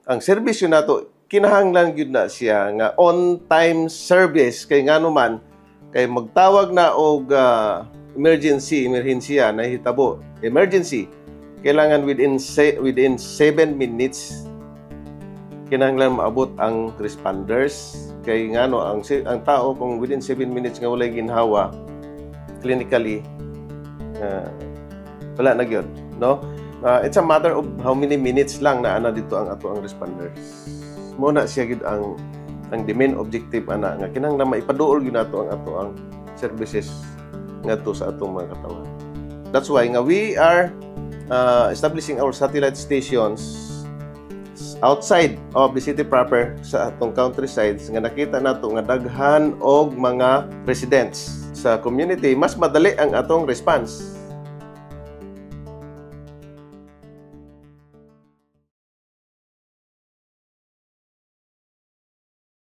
ang serbisyo nato kinahanglan gyud na siya nga on-time service kay ngano man kay magtawag na og emergency na hitabo emergency kailangan within 7 minutes kinahanglan maabot ang responders kay ngano ang tao kung within 7 minutes nga walay ginhawa clinically wala na gyud, no? It's a matter of how many minutes lang na ana dito ang ato ang responders. Muna siya gid ang the main objective ana nga kinahanglan maipaduol gyud nato ang ato ang services ngadto sa atong mga katawan. That's why nga we are establishing our satellite stations outside of the city proper sa atong countryside nga nakita nato nga daghan og mga residents sa community, mas madali ang atong response.